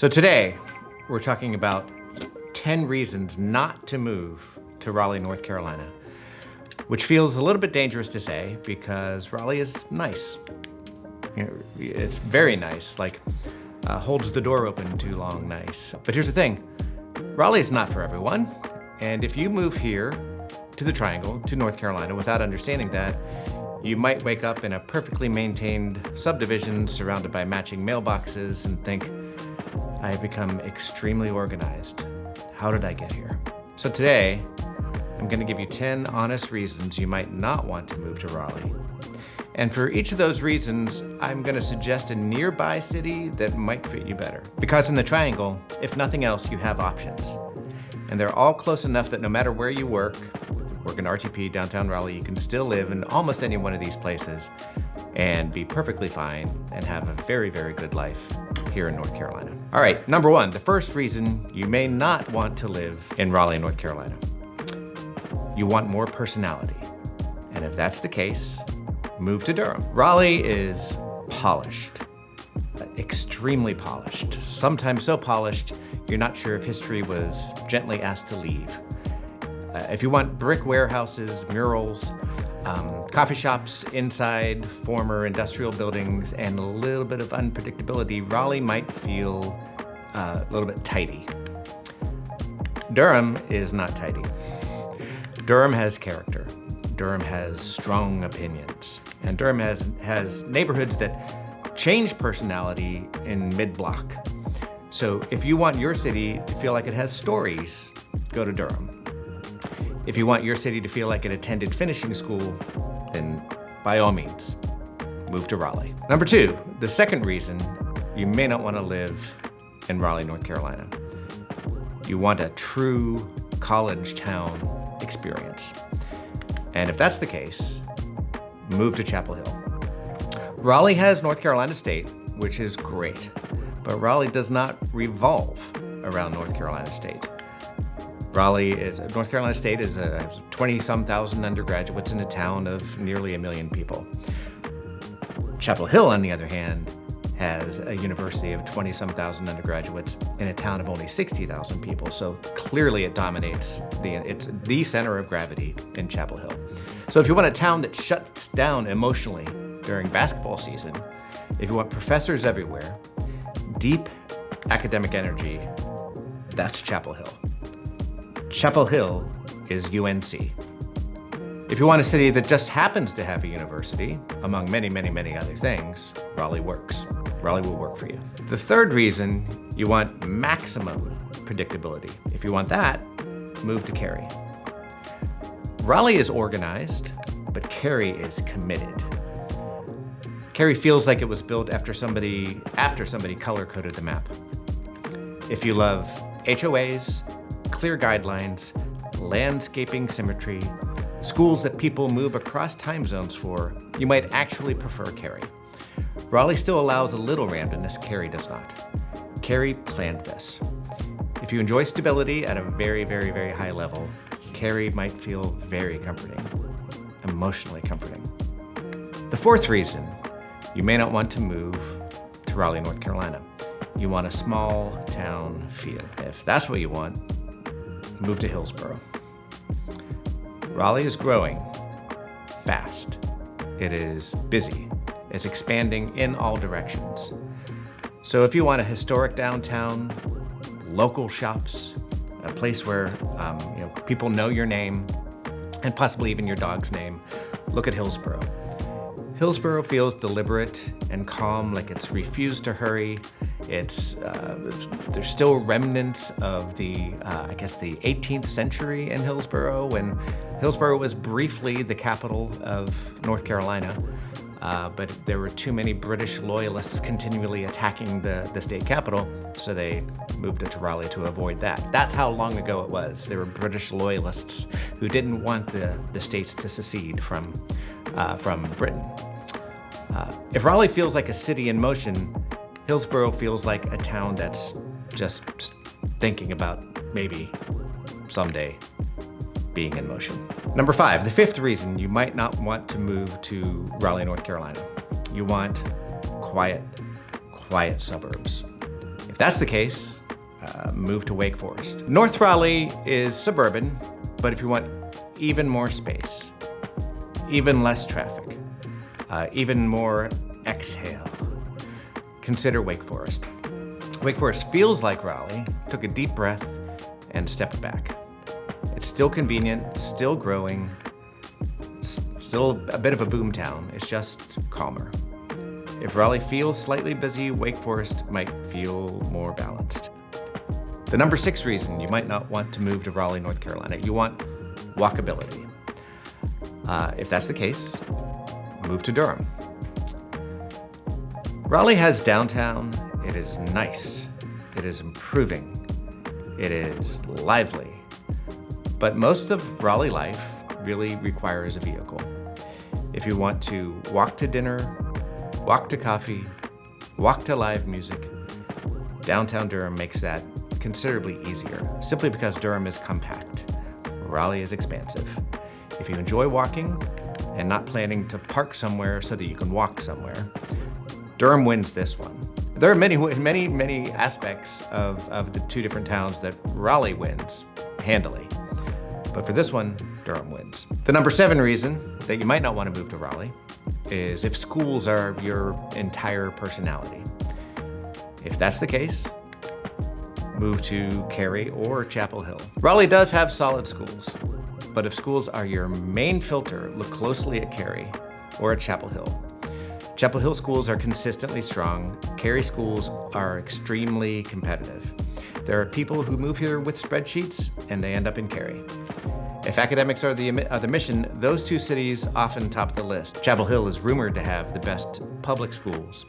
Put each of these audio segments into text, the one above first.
So today, we're talking about 10 reasons not to move to Raleigh, North Carolina, which feels a little bit dangerous to say because Raleigh is nice. It's very nice, like holds the door open too long nice. But here's the thing, Raleigh is not for everyone. And if you move here to the Triangle, to North Carolina, without understanding that, you might wake up in a perfectly maintained subdivision surrounded by matching mailboxes and think, I have become extremely organized. How did I get here? So today, I'm going to give you 10 honest reasons you might not want to move to Raleigh. And for each of those reasons, I'm going to suggest a nearby city that might fit you better. Because in the Triangle, if nothing else, you have options. And they're all close enough that no matter where you work in RTP, downtown Raleigh, you can still live in almost any one of these places and be perfectly fine and have a very, very good life here in North Carolina. All right, number one, the first reason you may not want to live in Raleigh, North Carolina. You want more personality. And if that's the case, move to Durham. Raleigh is polished, extremely polished, sometimes so polished, you're not sure if history was gently asked to leave. If you want brick warehouses, murals, coffee shops inside former industrial buildings, and a little bit of unpredictability, Raleigh might feel a little bit tidy. Durham is not tidy. Durham has character. Durham has strong opinions. And Durham has neighborhoods that change personality in mid-block. So if you want your city to feel like it has stories, go to Durham. If you want your city to feel like it attended finishing school, then by all means, move to Raleigh. Number two, the second reason you may not want to live in Raleigh, North Carolina. You want a true college town experience. And if that's the case, move to Chapel Hill. Raleigh has North Carolina State, which is great, but Raleigh does not revolve around North Carolina State. North Carolina State is 20-some thousand undergraduates in a town of nearly 1 million people. Chapel Hill, on the other hand, has a university of 20-some thousand undergraduates in a town of only 60,000 people. So clearly it dominates, it's the center of gravity in Chapel Hill. So if you want a town that shuts down emotionally during basketball season, if you want professors everywhere, deep academic energy, that's Chapel Hill. Chapel Hill is UNC. If you want a city that just happens to have a university, among many, many, many other things, Raleigh works. Raleigh will work for you. The third reason, you want maximum predictability. If you want that, move to Cary. Raleigh is organized, but Cary is committed. Cary feels like it was built after somebody color-coded the map. If you love HOAs, clear guidelines, landscaping symmetry, schools that people move across time zones for, you might actually prefer Cary. Raleigh still allows a little randomness, Cary does not. Cary planned this. If you enjoy stability at a very, very, very high level, Cary might feel very comforting, emotionally comforting. The fourth reason you may not want to move to Raleigh, North Carolina. You want a small town feel. If that's what you want, move to Hillsborough. Raleigh is growing fast. It is busy. It's expanding in all directions. So if you want a historic downtown, local shops, a place where people know your name and possibly even your dog's name, look at Hillsborough. Hillsborough feels deliberate and calm, like it's refused to hurry. There's still remnants of the 18th century in Hillsborough, when Hillsborough was briefly the capital of North Carolina, but there were too many British loyalists continually attacking the state capital, so they moved it to Raleigh to avoid that. That's how long ago it was. There were British loyalists who didn't want the states to secede from Britain. If Raleigh feels like a city in motion, Hillsborough feels like a town that's just thinking about maybe someday being in motion. Number five, the fifth reason you might not want to move to Raleigh, North Carolina. You want quiet suburbs. If that's the case, move to Wake Forest. North Raleigh is suburban, but if you want even more space, even less traffic, even more exhale, consider Wake Forest. Wake Forest feels like Raleigh, took a deep breath and stepped back. It's still convenient, still growing, still a bit of a boom town. It's just calmer. If Raleigh feels slightly busy, Wake Forest might feel more balanced. The number 6 reason you might not want to move to Raleigh, North Carolina, you want walkability. If that's the case, move to Durham. Raleigh has downtown. It is nice. It is improving. It is lively. But most of Raleigh life really requires a vehicle. If you want to walk to dinner, walk to coffee, walk to live music, downtown Durham makes that considerably easier, simply because Durham is compact. Raleigh is expansive. If you enjoy walking and not planning to park somewhere so that you can walk somewhere, Durham wins this one. There are many aspects of the two different towns that Raleigh wins handily. But for this one, Durham wins. The number 7 reason that you might not want to move to Raleigh is if schools are your entire personality. If that's the case, move to Cary or Chapel Hill. Raleigh does have solid schools, but if schools are your main filter, look closely at Cary or at Chapel Hill. Chapel Hill schools are consistently strong. Cary schools are extremely competitive. There are people who move here with spreadsheets and they end up in Cary. If academics are the mission, those two cities often top the list. Chapel Hill is rumored to have the best public schools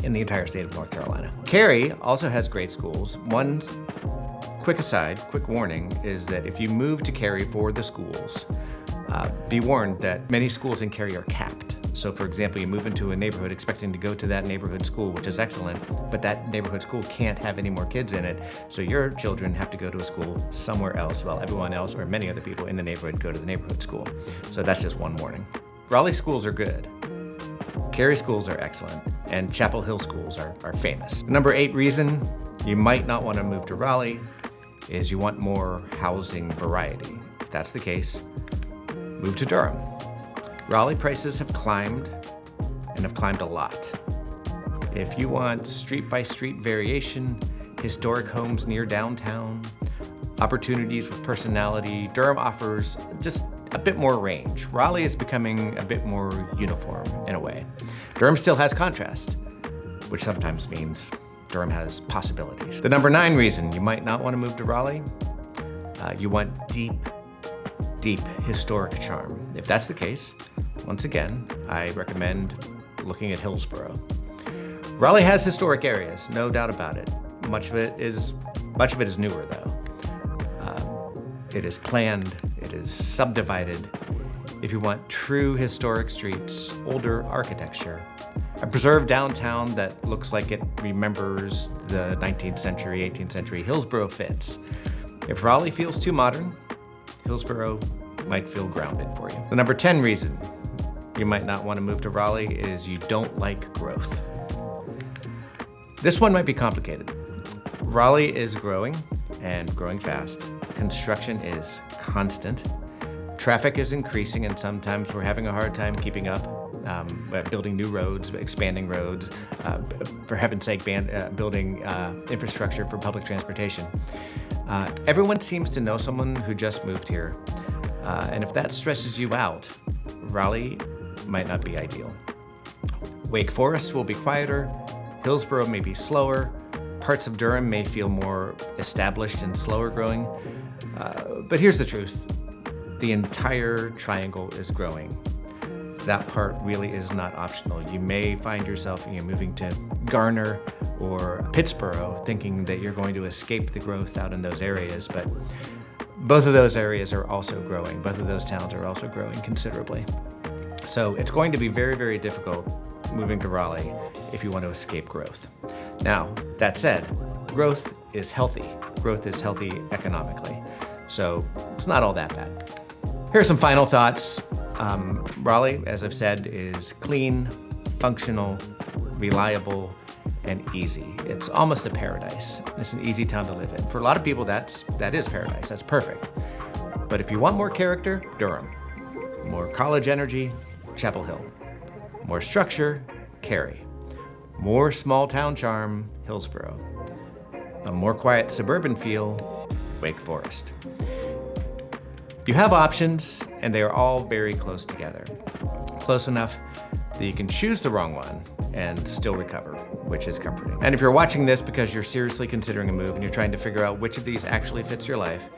in the entire state of North Carolina. Cary also has great schools. One quick aside, quick warning, is that if you move to Cary for the schools, be warned that many schools in Cary are capped. So for example, you move into a neighborhood expecting to go to that neighborhood school, which is excellent, but that neighborhood school can't have any more kids in it. So your children have to go to a school somewhere else while everyone else or many other people in the neighborhood go to the neighborhood school. So that's just one warning. Raleigh schools are good. Cary schools are excellent, and Chapel Hill schools are famous. The number 8 reason you might not want to move to Raleigh is you want more housing variety. If that's the case, move to Durham. Raleigh prices have climbed, and have climbed a lot. If you want street-by-street variation, historic homes near downtown, opportunities with personality, Durham offers just a bit more range. Raleigh is becoming a bit more uniform in a way. Durham still has contrast, which sometimes means Durham has possibilities. The number 9 reason you might not want to move to Raleigh, you want deep historic charm. If that's the case, once again, I recommend looking at Hillsborough. Raleigh has historic areas, no doubt about it. Much of it is newer though. It is planned, it is subdivided. If you want true historic streets, older architecture, a preserved downtown that looks like it remembers the 19th century, 18th century, Hillsborough fits. If Raleigh feels too modern, Hillsborough might feel grounded for you. The number 10 reason you might not want to move to Raleigh is you don't like growth. This one might be complicated. Raleigh is growing and growing fast. Construction is constant. Traffic is increasing, and sometimes we're having a hard time keeping up, building new roads, expanding roads, for heaven's sake, building infrastructure for public transportation. Everyone seems to know someone who just moved here, and if that stresses you out, Raleigh might not be ideal. Wake Forest will be quieter, Hillsborough may be slower, parts of Durham may feel more established and slower growing, but here's the truth. The entire triangle is growing. That part really is not optional. You may find yourself moving to Garner or Pittsboro thinking that you're going to escape the growth out in those areas, but both of those areas are also growing. Both of those towns are also growing considerably. So it's going to be very, very difficult moving to Raleigh if you want to escape growth. Now, that said, growth is healthy. Growth is healthy economically. So it's not all that bad. Here are some final thoughts. Raleigh, as I've said, is clean, functional, reliable, and easy. It's almost a paradise. It's an easy town to live in. For a lot of people, that is paradise. That's perfect. But if you want more character, Durham. More college energy, Chapel Hill. More structure, Cary. More small town charm, Hillsborough. A more quiet suburban feel, Wake Forest. You have options, and they are all very close together. Close enough that you can choose the wrong one and still recover, which is comforting. And if you're watching this because you're seriously considering a move and you're trying to figure out which of these actually fits your life,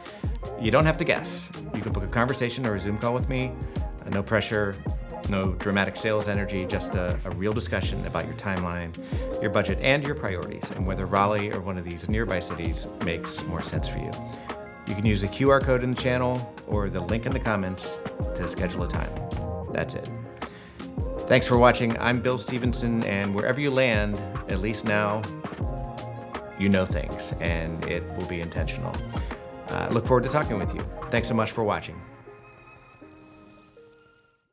you don't have to guess. You can book a conversation or a Zoom call with me. No pressure, no dramatic sales energy, just a real discussion about your timeline, your budget, and your priorities, and whether Raleigh or one of these nearby cities makes more sense for you. You can use the QR code in the channel or the link in the comments to schedule a time. That's it. Thanks for watching. I'm Bill Stevenson, and wherever you land, at least now, you know things, and it will be intentional. Look forward to talking with you. Thanks so much for watching.